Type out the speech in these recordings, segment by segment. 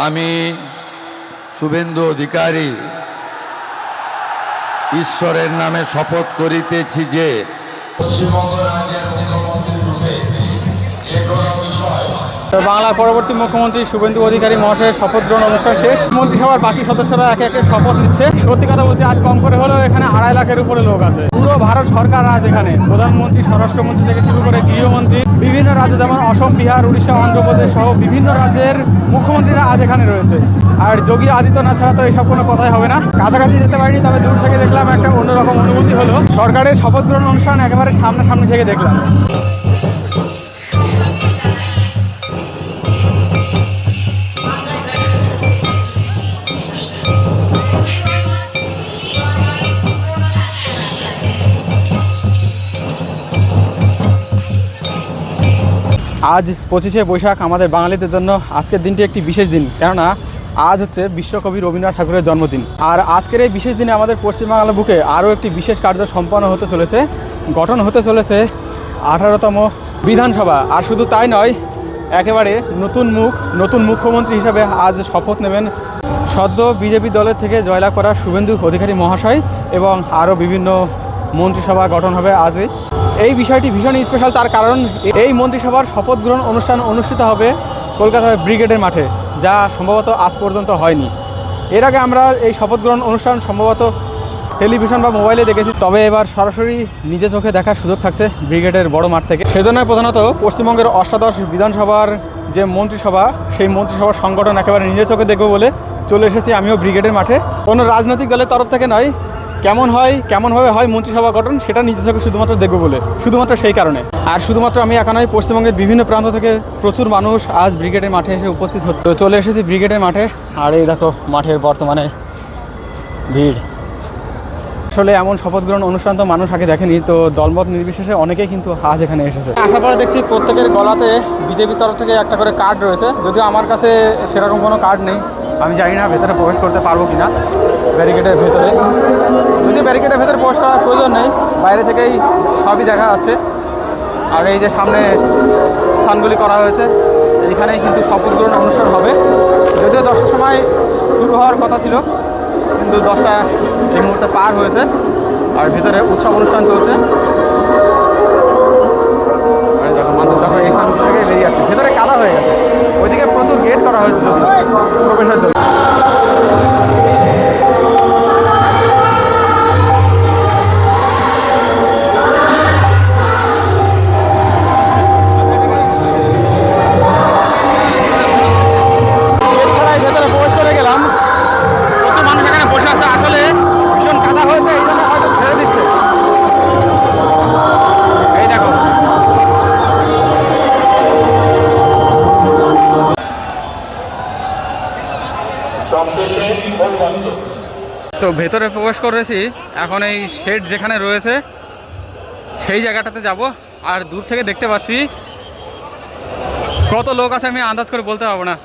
আমি শুভেন্দু অধিকারী ঈশ্বরের নামে শপথ করিতেছি যে পশ্চিমবঙ্গ রাজ্যের মুখ্যমন্ত্রী রূপে যে কোনো বিষয়। বাংলার পরবর্তী মুখ্যমন্ত্রী শুভেন্দু অধিকারী মহাশয়ের শপথ গ্রহণ অনুষ্ঠান শেষ। মন্ত্রিসভার বাকি সদস্যরা একে একে শপথ নিচ্ছে। সত্যি কথা বলছি, আজ কম করে হলেও এখানে 2.5 লাখের উপরে লোক আছে। পুরো ভারত সরকার আজ এখানে, প্রধানমন্ত্রী, স্বরাষ্ট্রমন্ত্রী থেকে শুরু করে গৃহমন্ত্রী, বিভিন্ন রাজ্য যেমন অসম, বিহার, উড়িষ্যা, অন্ধ্রপ্রদেশ সহ বিভিন্ন রাজ্যের মুখ্যমন্ত্রীরা আজ এখানে রয়েছে। আর যোগী আদিত্যনাথ ছাড়া তো এইসব কোনো কথাই হবে না। কাছাকাছি যেতে পারিনি, তবে দূর থেকে দেখলাম, একটা অন্যরকম অনুভূতি হলো। সরকারের শপথ গ্রহণ অনুষ্ঠান একেবারে সামনাসামনি থেকে দেখলাম। আজ 25শে বৈশাখ আমাদের বাঙালিদের জন্য আজকের দিনটি একটি বিশেষ দিন, কেননা আজ হচ্ছে বিশ্বকবি রবীন্দ্রনাথ ঠাকুরের জন্মদিন। আর আজকের এই বিশেষ দিনে আমাদের পশ্চিমবাংলার বুকে আরও একটি বিশেষ কার্য সম্পন্ন হতে চলেছে। গঠন হতে চলেছে 18তম বিধানসভা। আর শুধু তাই নয়, একেবারে নতুন মুখ্যমন্ত্রী হিসাবে আজ শপথ নেবেন সদ্য বিজেপি দলের থেকে জয়লাভ করা শুভেন্দু অধিকারী মহাশয়, এবং আরও বিভিন্ন মন্ত্রিসভা গঠন হবে আজই। এই বিষয়টি ভীষণই স্পেশাল, তার কারণ এই মন্ত্রিসভার শপথ গ্রহণ অনুষ্ঠান অনুষ্ঠিত হবে কলকাতার ব্রিগেডের মাঠে, যা সম্ভবত আজ পর্যন্ত হয়নি। এর আগে আমরা এই শপথ গ্রহণ অনুষ্ঠান সম্ভবত টেলিভিশন বা মোবাইলে দেখেছি, তবে এবার সরাসরি নিজে চোখে দেখার সুযোগ থাকছে ব্রিগেডের বড় মাঠ থেকে। সেজন্যই প্রধানত পশ্চিমবঙ্গের অষ্টাদশ বিধানসভার যে মন্ত্রিসভা, সেই মন্ত্রিসভার সংগঠন একেবারে নিজে চোখে দেখবো বলে চলে এসেছি আমিও ব্রিগেডের মাঠে। কোনো রাজনৈতিক দলের তরফ থেকে নয়, কেমনভাবে হয় মন্ত্রিসভা গঠন সেটা নিজে চোখে শুধুমাত্র দেখবো বলে, শুধুমাত্র সেই কারণে। আর শুধুমাত্র আমি একা নয়, পশ্চিমবঙ্গের বিভিন্ন প্রান্ত থেকে প্রচুর মানুষ আজ ব্রিগেডের মাঠে এসে উপস্থিত হচ্ছে। চলে এসেছি ব্রিগেডের মাঠে, আর এই দেখো মাঠের বর্তমানে ভিড়। আসলে এমন শপথ গ্রহণ অনুষ্ঠান তো মানুষ আগে দেখেনি, তো দলমত নির্বিশেষে অনেকেই কিন্তু আজ এখানে এসেছে। আসার পরে দেখছি প্রত্যেকের গলাতে বিজেপির তরফ থেকে একটা করে কার্ড রয়েছে, যদিও আমার কাছে সেরকম কোনো কার্ড নেই। আমি জানি না ভেতরে প্রবেশ করতে পারবো কিনা ব্যারিকেডের ভেতরে। যদিও ব্যারিকেডের ভেতরে প্রবেশ করার প্রয়োজন নেই, বাইরে থেকেই সবই দেখা যাচ্ছে। আর এই যে সামনে স্থানগুলি করা হয়েছে, এইখানেই কিন্তু শপথ গ্রহণ অনুষ্ঠান হবে। যদিও 10টার সময় শুরু হওয়ার কথা ছিল, কিন্তু 10টা এই মুহূর্তে পার হয়েছে। আর ভিতরে উৎসব অনুষ্ঠান চলছে। আর দেখো মানুষ যখন এখান থেকে বেরিয়ে আসছে, ভেতরে কাদা হয়ে গেছে। ওইদিকে প্রচুর গেট করা হয়েছে যদিও প্রবেশের জন্য। এছাড়াই ভেতরে প্রবেশ করে গেলাম, প্রচুর মানুষ এখানে বসে আছে। আসলে ভীষণ কাদা হয়েছে, এই জন্য হয়তো ছেড়ে দিচ্ছে। এই দেখো, তো ভেতরে প্রবেশ করেছি। এখন এই শেড যেখানে রয়েছে সেই জায়গাটাতে যাব। আর দূর থেকে দেখতে পাচ্ছি কত লোক আছে আমি আন্দাজ করে বলতে পারবো না।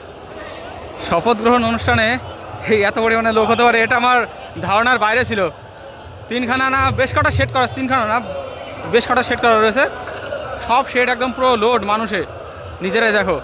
শপথ গ্রহণ অনুষ্ঠানে এই এত পরিমাণে লোক হতে পারে এটা আমার ধারণার বাইরে ছিল। বেশ কটা শেড করা রয়েছে। সব শেড একদম পুরো লোড মানুষে, নিজেরাই দেখো।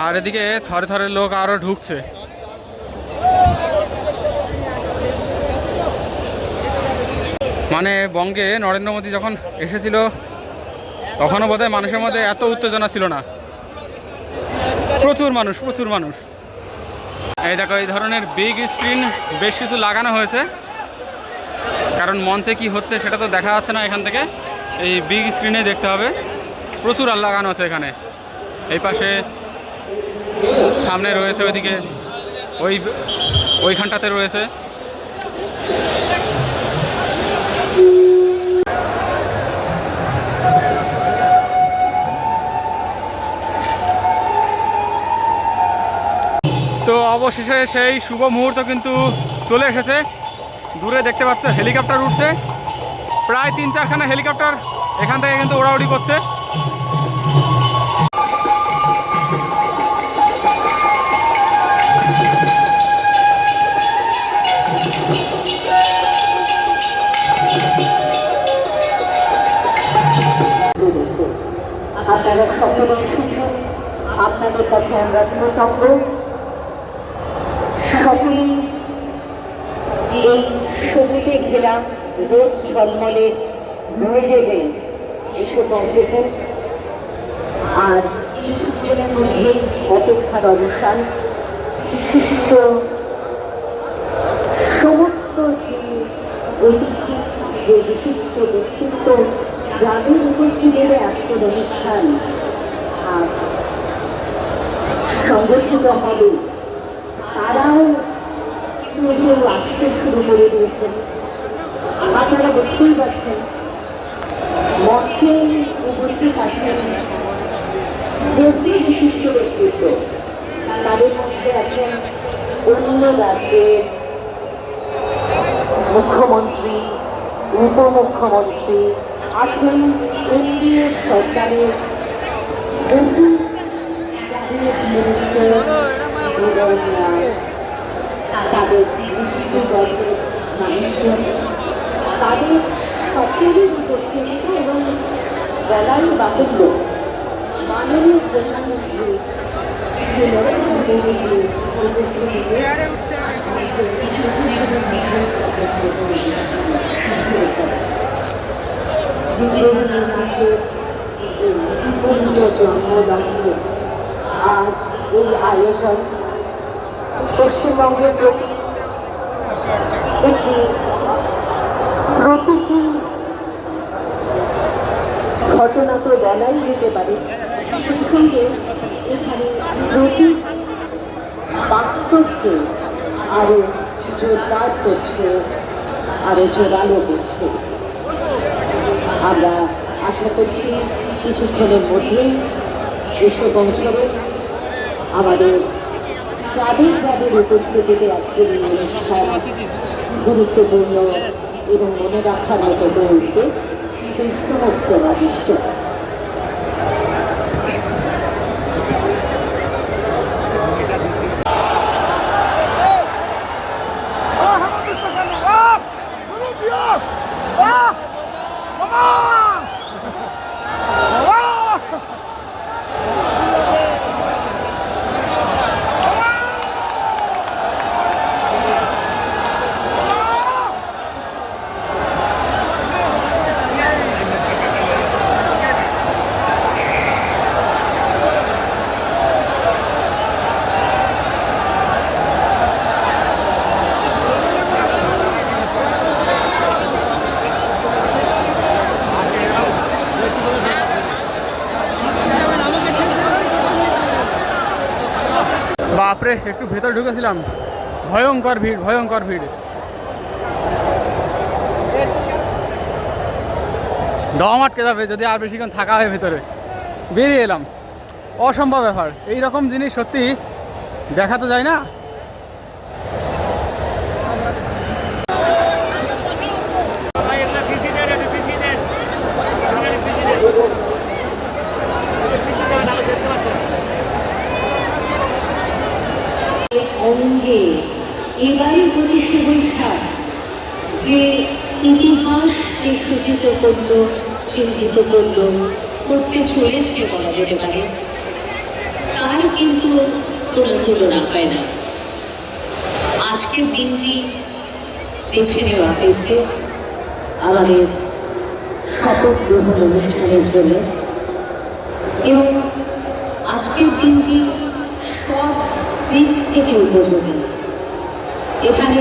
আর এদিকে থরে থরে লোক আরও ঢুকছে। মানে বঙ্গে নরেন্দ্র মোদী যখন এসেছিল তখনও বোধহয় মানুষের মধ্যে এত উত্তেজনা ছিল না। প্রচুর মানুষ। এই দেখো, এই ধরনের বিগ স্ক্রিন বেশ কিছু লাগানো হয়েছে, কারণ মঞ্চে কি হচ্ছে সেটা তো দেখা যাচ্ছে না এখান থেকে। এই বিগ স্ক্রিনে দেখতে হবে। প্রচুর লাগানো আছে এখানে। এই পাশে, সামনে রয়েছে, ওইদিকে ওইখানটাতে রয়েছে। তো অবশেষে সেই শুভ মুহূর্ত কিন্তু চলে এসেছে। দূরে দেখতে পাচ্ছ হেলিকপ্টার উঠছে, প্রায় 3-4খানা হেলিকপ্টার এখান থেকে কিন্তু ওড়াউড়ি করছে। আপনারা সকলে এসেছেন, আপনাদের কাছে আমরা কৃতজ্ঞ। সকলেই এই সবুজে ঘেরা রোদ ঝলমলে মেঝেতে এসে পৌঁছেছেন। আর কিছুক্ষণের মধ্যে অপেক্ষার অবসান। বিশিষ্ট সমস্ত যে ঐতিহ্যিক যে বিশিষ্ট ব্যক্তিত্ব যাদের উপস্থিতির আজকের অনুষ্ঠান আর সংগঠিত হবে, তারাও কেউ আসতে শুরু করে দিয়েছেন। আপনারা বুঝতেই পারছেন মঞ্চে উপস্থিত আছেন প্রতি বিশিষ্ট ব্যক্তিত্ব। তাদের মধ্যে আছেন অন্য রাজ্যের মুখ্যমন্ত্রী, উপমুখ্যমন্ত্রী, আছেন কেন্দ্রীয় সরকারের বহু তাদের বিশিষ্ট দলের মানুষজন, তাদের সকলেরই উপস্থিতি এবং বলাই বাহুল্য মাননীয় প্রধানমন্ত্রী শ্রী নরেন্দ্র মোদীর উপস্থিতিতে রবীন্দ্রনাথের জন্মদিনে আজ এই আয়োজন পশ্চিমবঙ্গের প্রতি একটি প্রতীকী ঘটনা তো বলাই যেতে পারে, সঙ্গে এখানে প্রতীক বাস্তবকে আরো জোরদার করছে, আরো জোরালো করছে। আমরা আশা করছি কিছুক্ষণের মধ্যেই এসে পৌঁছবে আমাদের যাদের উপস্থিতিতে আজকের এই অনুষ্ঠান গুরুত্বপূর্ণ এবং মনে রাখার মতো হয়ে উঠবে সেই সমস্ত রাষ্ট্র। বাপরে, একটু ভেতর ঢুকেছিলাম, ভয়ঙ্কর ভিড়, ভয়ঙ্কর ভিড়। দম আটকে যাবে যদি আর বেশিক্ষণ থাকা হয় ভেতরে। বেরিয়ে এলাম, অসম্ভব ব্যাপার। এই রকম জিনিস সত্যি দেখা তো যায় না। অঙ্গে এবারে 25শে বৈশাখ যে ইতিহাসকে সূচিত করল, চিহ্নিত করল, করতে চলেছে বলা যেতে পারে, তার কিন্তু কোনো তুলনা হয় না। আজকের দিনটি বেছে নেওয়া হয়েছে আমাদের শপথ গ্রহণ অনুষ্ঠানের জন্য, এবং আজকের দিনটি সব দিক থেকে উপযোগী। এখানে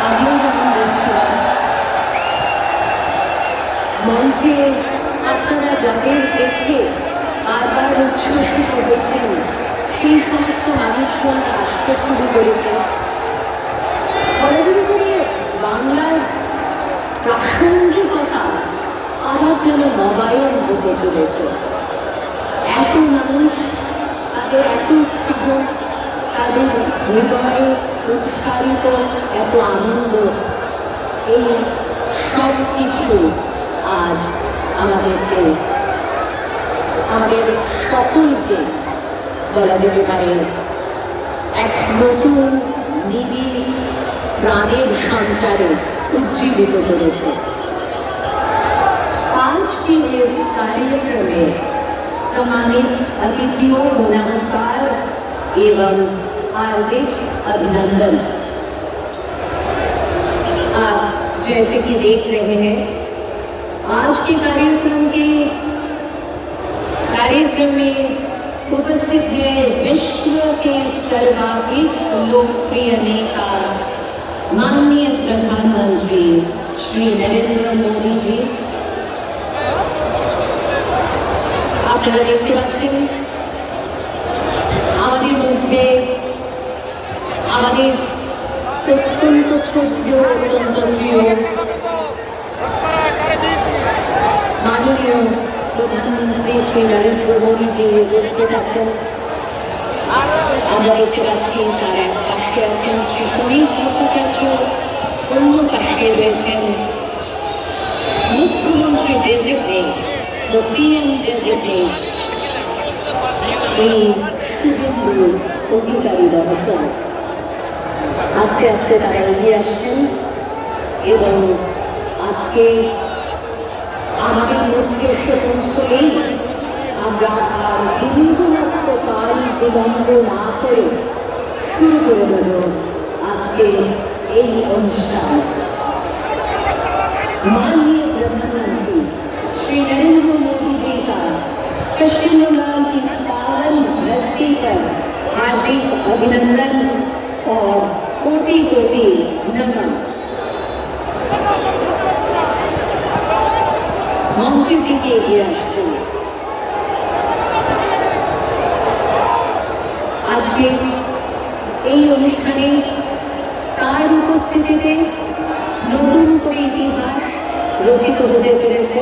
আমিও যখন বলছিলাম, মঞ্চে আপনারা যাদের দেখে বারবার উচ্ছ্বসিত হয়েছেন, সেই সমস্ত মানুষজন আসতে শুরু করেছেন। বলা যেতে পারে বাংলার প্রাসঙ্গিকতা আরো যেন নবায়ন হতে চলেছে। এত মানুষ, তাদের এত উৎসাহ, তাদের হৃদয়ে উৎসারিত এত আনন্দ, এই সব কিছু আজ আমাদেরকে, আমাদের সকলকে বলা যেতে পারে এক নতুন নিবিড় প্রাণের সঞ্চারে उज्जीवित করেছে। आज के इस कार्यक्रम में सम्मानित अतिथियों को नमस्कार एवं हार्दिक अभिनंदन। आप जैसे कि देख रहे हैं, आज के कार्यक्रम में उपस्थित है विश्व के सर्वाधिक लोकप्रिय नेता माननीय प्रधानमंत्री श्री नरेंद्र मोदी जी। আপনারা দেখতে পাচ্ছেন আমাদের মধ্যে আমাদের অত্যন্ত শ্রদ্ধেয়, অত্যন্ত প্রিয় মাননীয় প্রধানমন্ত্রী শ্রী নরেন্দ্র মোদীজি উপস্থিত আছেন। আমরা দেখতে পাচ্ছি তার এক পাশে আছেন শ্রী সমীর ভট্টাচার্য, অন্য পাশে রয়েছেন মুখ্যমন্ত্রী designate, the CM designate, Shri Suvendu Adhikari মহোদয়। আস্তে আস্তে তারা এগিয়ে আসছেন এবং আজকে আমাদের মধ্যে এসে পৌঁছলেই আমরা আর বিন্দুমাত্র কাল বিলম্ব না করে শুরু করে দেব আজকে এই অনুষ্ঠান। माननीय प्रधानमंत्री श्री नरेंद्र मोदी जी का पश्चिम बंगाल की पावन धरती पर हार्दिक अभिनंदन और कोटि कोटि नमन। মঞ্চের দিকে এগিয়ে আসছেন। আজকে এই অনুষ্ঠানে তার উপস্থিতিতে নতুন করে ইতিহাস রচিত হতে চলেছে।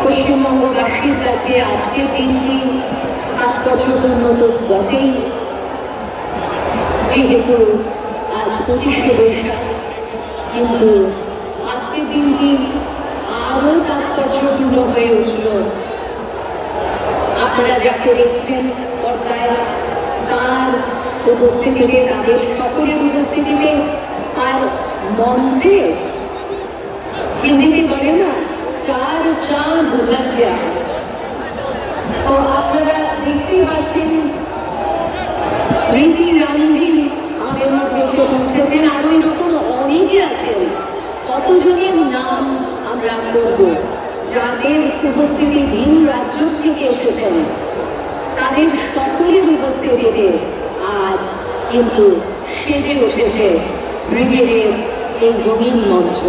পশ্চিমবঙ্গবাসীর কাছে আজকের দিনটি তাৎপর্যপূর্ণ তো বটেই, যেহেতু আজ 25শে বৈশাখ, কিন্তু আজকের দিনটি আরও তাৎপর্যপূর্ণ হয়ে উঠল। আপনারা যাকে দেখছেন পর্দায়, তার উপস্থিতিতে, তাদের সকলের উপস্থিতিতে, আর মঞ্চে হিন্দিতে বলে না চার চাঁদ লাগ গয়া। তো আপনারা দেখতেই পাচ্ছেন স্মৃতি রানীজি আমাদের মধ্যে এসে পৌঁছেছেন, আরো এরকম অনেকে আছেন। কতজনের নাম আমরা করব যাদের উপস্থিতি ভিন রাজ্য থেকে এসেছেন, তাদের সকলের উপস্থিতিতে আজ কিন্তু সেজে উঠেছে ব্রিগেডের এই রঙিন মঞ্চ।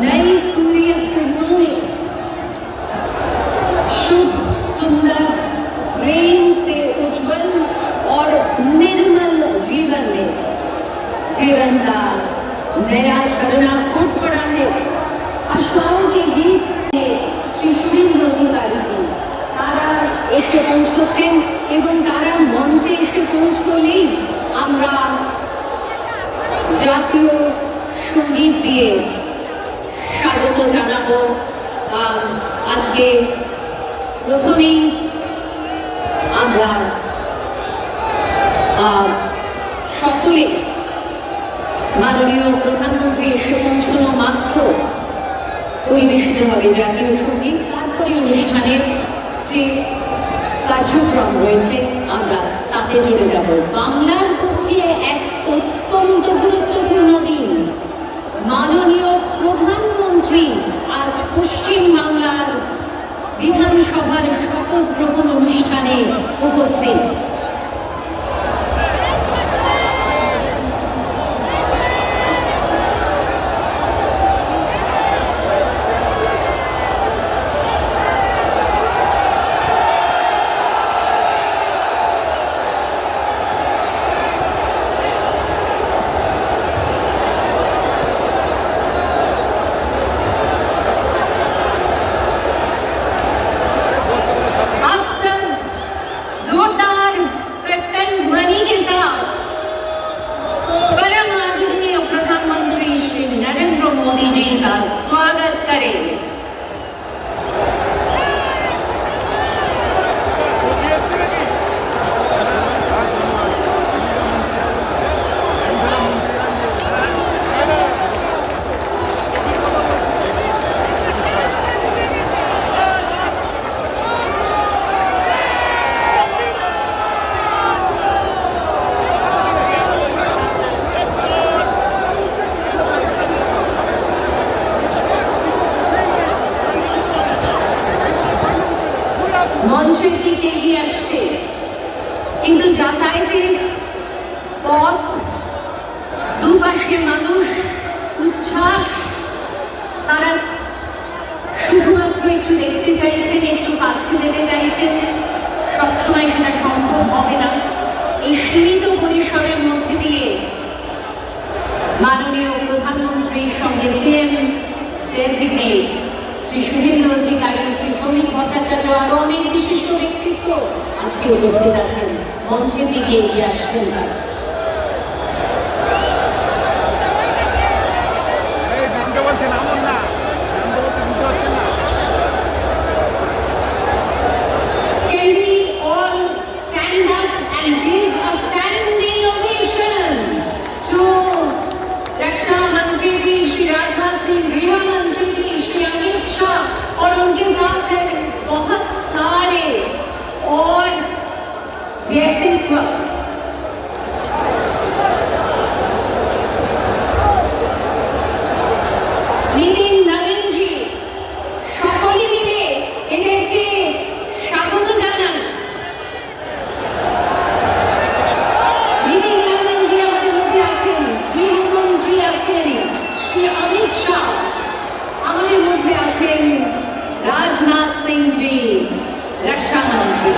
नई सूर्य किरणों शुभ सुंदर प्रेम से उज्जवल और निर्मल जीवन में जीवन का नया झरना फूट पड़ा है। आशाओं के गीत में श्री शुभेंदु अधिकारी जी तारा এসে পৌঁছেছেন এবং তারা মঞ্চে এসে পৌঁছলেই আমরা জাতীয় সঙ্গীত দিয়ে স্বাগত জানাবো। আজকে প্রথমেই আমরা সকলে মাননীয় প্রধানমন্ত্রী এসে পৌঁছানো মাত্র পরিবেশিত হবে জাতীয় সঙ্গীত। তারপরে অনুষ্ঠানের যে কার্যক্রম রয়েছে আমরা তাতে চলে যাব। বাংলার পক্ষে এক অত্যন্ত গুরুত্বপূর্ণ দিন। মাননীয় প্রধানমন্ত্রী আজ পশ্চিম বাংলার বিধানসভার শপথ গ্রহণ অনুষ্ঠানে উপস্থিত। करें। মঞ্চের দিকে এগিয়ে আসছে, কিন্তু যাতায়াতের পথ, দুপাশে মানুষ, উচ্ছ্বাস, তারা শুধুমাত্র একটু দেখতে চাইছেন, একটু কাছে যেতে চাইছেন। সবসময় সেটা সম্ভব হবে না। এই সীমিত পরিসরের মধ্যে দিয়ে মাননীয় প্রধানমন্ত্রীর সঙ্গে সিএম ডেজিগনেট শ্রী শুভেন্দু অধিকারী, শ্রী শ্রমিক ভট্টাচার্য, আরো অনেক বিশিষ্ট ব্যক্তিত্ব আজকে উপস্থিত আছেন। মঞ্চের দিকে এগিয়ে আসছেন তারা। Can we all stand up and give a standing ovation to रक्षा मंत्री जी श्री राजनाथ सिंह, गृह मंत्री जी श्री अमित शाह और उनके साथ है बहुत सारे और व्यक्तित्व। नितिन नवीन जी সকলে মিলে এদেরকে স্বাগত জানান। নিতিন নवीन जी আমাদের মধ্যে আছেন, গৃহমন্ত্রী আছেন শ্রী অমিত শাহ, আমাদের মধ্যে আছেন রাজনাথ সিং জি, রক্ষা মন্ত্রী।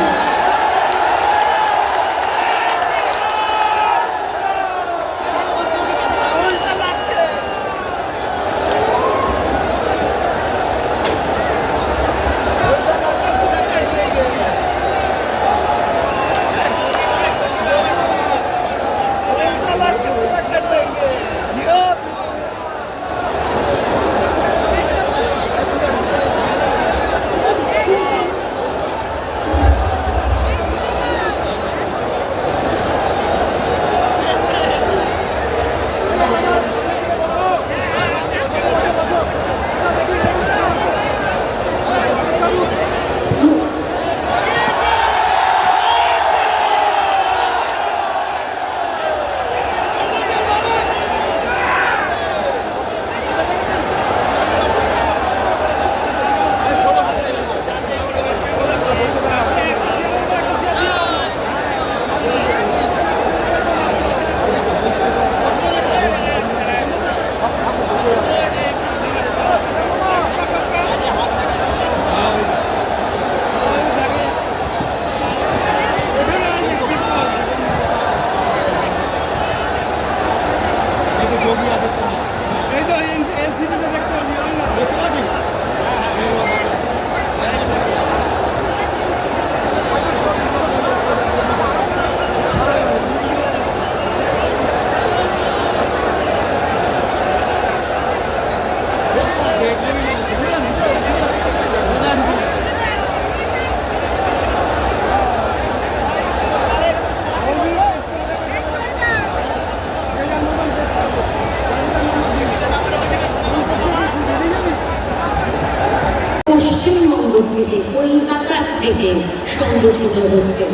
থেকে, কলকাতার থেকে সংগঠিত হচ্ছে।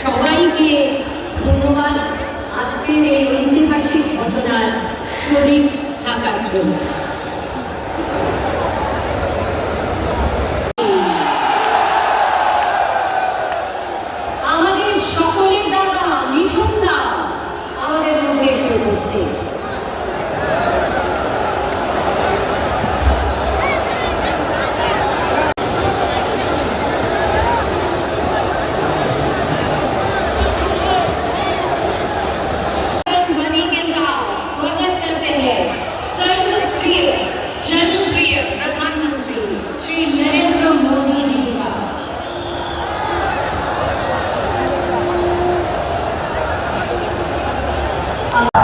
সবাইকে ধন্যবাদ আজকের এই ঐতিহাসিক ঘটনার শরীক থাকার জন্য। আমাদের সকলের দাদা মিঠুন দা আমাদের মধ্যে এসে উপস্থিত।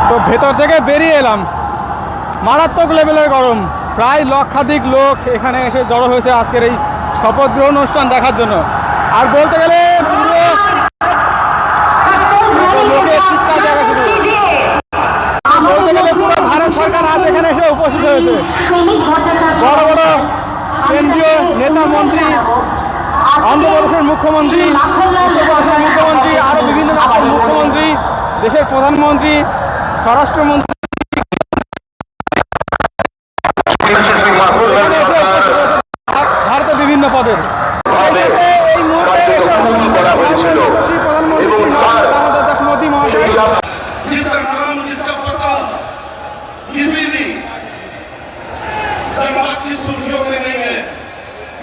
তো ভেতর থেকে বেরিয়ে এলাম, মারাত্মক লেভেলের গরম। প্রায় লক্ষাধিক লোক এখানে এসে জড়ো হয়েছে আজকের এই শপথ গ্রহণ অনুষ্ঠান দেখার জন্য। আর বলতে গেলে পুরো লোকের চিৎকার দেখা শুরু, বলতে গেলে পুরো ভারত সরকার আজ এখানে এসে উপস্থিত হয়েছে। বড় বড় কেন্দ্রীয় নেতা মন্ত্রী, অন্ধ্রপ্রদেশের মুখ্যমন্ত্রী, উত্তরপ্রদেশের মুখ্যমন্ত্রী, আরও বিভিন্ন রাজ্যের মুখ্যমন্ত্রী, দেশের প্রধানমন্ত্রী, স্বরাষ্ট্রমন্ত্রী ভারতের বিভিন্ন পদের। এই মুহূর্তে যশস্বী প্রধানমন্ত্রী শ্রী নরেন্দ্র দামোদর দাস মোদী মহাশয়, जिसका नाम जिसका पता किसी भी संवाद की सुर्खियों में नहीं है,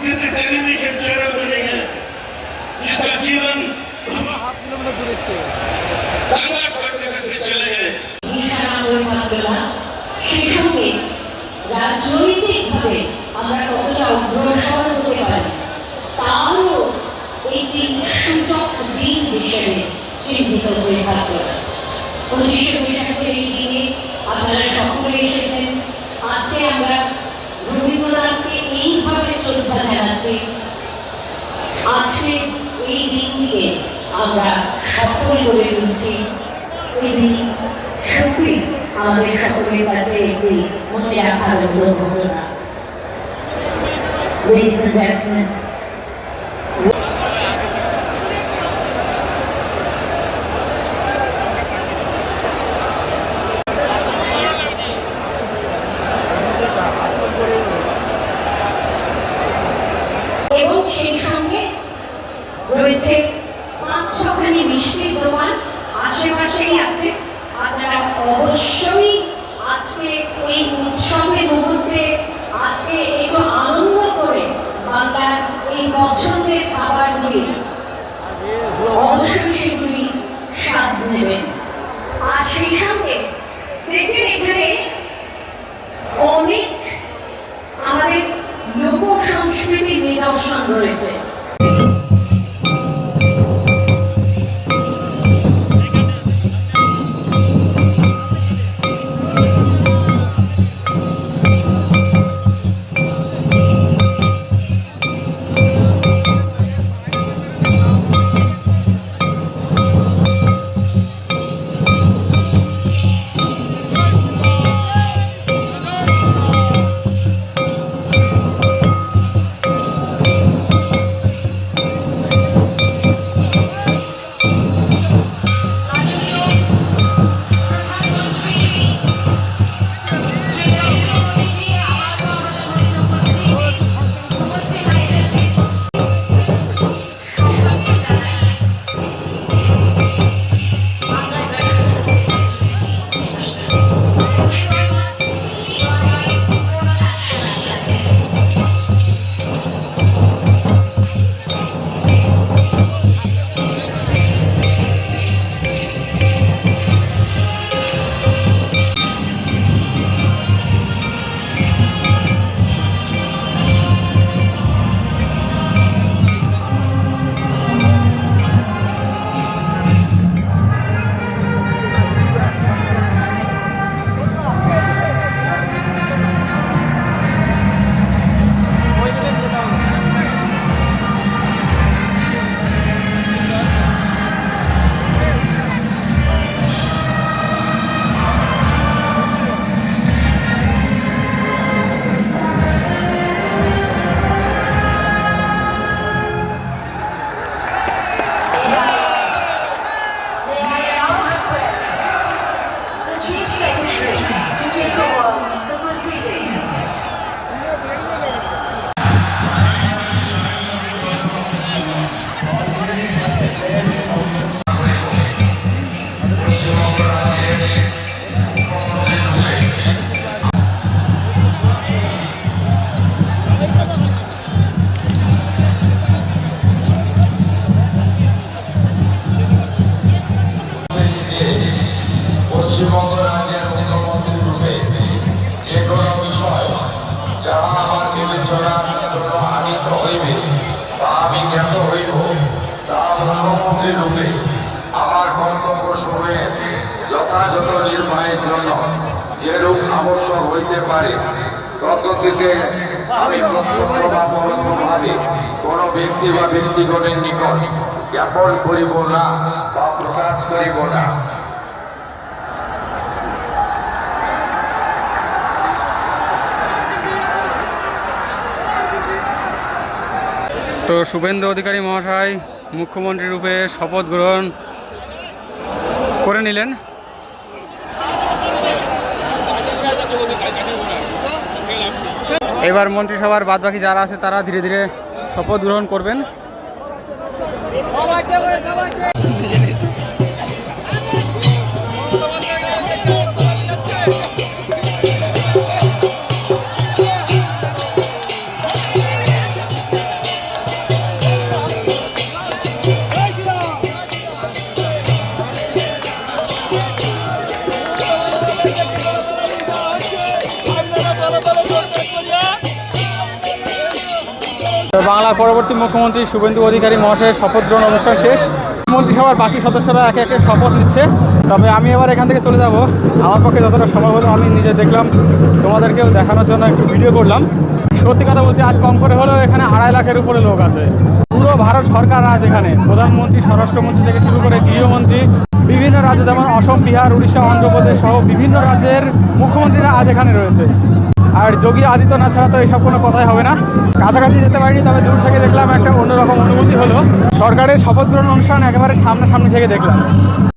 किसी टेलीविजन चैनल में नहीं है, जिसका जीवन संघर्ष करते करते चले गए। সেই সঙ্গে রাজনৈতিকভাবে আমরা কতটা অগ্রসর হতে পারি তারও একটি সূচক দিন হিসেবে চিহ্নিত হয়ে থাকবে। 25শে বৈশাখের এই দিনে আপনারা সকলে এসেছেন। আজকে আমরা রবীন্দ্রনাথকে এইভাবে শ্রদ্ধা জানাচ্ছি। আজকে এই দিনটিকে আমরা সফল করে তুলছি। এটি সত্যি আমাদের সকলের কাছে একটি মনে রাখার মতো ঘটনা। Ladies and gentlemen, এবং সেই সঙ্গে রয়েছে 5-6খানি মিষ্টির দোকান আশেপাশেই আছে। আপনারা অবশ্যই আজকে এই উৎসবের মুহূর্তে আজকে একটু আনন্দ করে বাংলার এই পছন্দের খাবারগুলি অবশ্যই সেগুলি স্বাদ নেবেন। আর সেই সঙ্গে দেখবেন এখানে অনেক আমাদের লোক সংস্কৃতির নিদর্শন রয়েছে। পশ্চিমবঙ্গ রাজ্যের মুখ্যমন্ত্রী রূপে যে কোনো বিষয় যাহা আমার বিবেচনার জন্য আনিত হইবে তা আমি জ্ঞাত হইব, তা মুখ্যমন্ত্রী রূপে আমার কর্তব্য সমূহের যথাযথ নির্বাহের জন্য যেরূপ আবশ্যক হইতে পারে পদ্ধতিতে আমি প্রত্যক্ষ বা পরোক্ষভাবে কোনো ব্যক্তি বা ব্যক্তিগণের নিকট জ্ঞাপন করিব না বা প্রকাশ করিব না। তো শুভেন্দু অধিকারী মহাশয় মুখ্যমন্ত্রী রূপে শপথ গ্রহণ করে নিলেন। এবার মন্ত্রিসভার বাদবাকি যারা আছে তারা ধীরে ধীরে শপথ গ্রহণ করবেন। বাংলার পরবর্তী মুখ্যমন্ত্রী শুভেন্দু অধিকারী মহাশয়ের শপথ গ্রহণ অনুষ্ঠান শেষ। মন্ত্রিসভার বাকি সদস্যরা একে একে শপথ নিচ্ছে। তবে আমি এবার এখান থেকে চলে যাব। আমার পক্ষে যতটা সম্ভব হলো আমি নিজে দেখলাম, তোমাদেরকেও দেখানোর জন্য একটু ভিডিও করলাম। সত্যি কথা বলছি, আজ কম করে হলেও এখানে 2.5 লাখের উপরে লোক আছে। পুরো ভারত সরকার আজ এখানে, প্রধানমন্ত্রী, স্বরাষ্ট্রমন্ত্রী থেকে শুরু করে গৃহমন্ত্রী, বিভিন্ন রাজ্য যেমন অসম, বিহার, উড়িষ্যা, অন্ধ্রপ্রদেশ সহ বিভিন্ন রাজ্যের মুখ্যমন্ত্রীরা আজ এখানে রয়েছে। আর যোগী আদিত্যনাথ ছাড়া তো এসব কোনো কথাই হবে না। কাছাকাছি যেতে পারিনি, তবে দূর থেকে দেখলাম একটা অন্যরকম অনুভূতি হলো। সরকারের শপথ গ্রহণ অনুষ্ঠান একেবারে সামনাসামনি থেকে দেখলাম।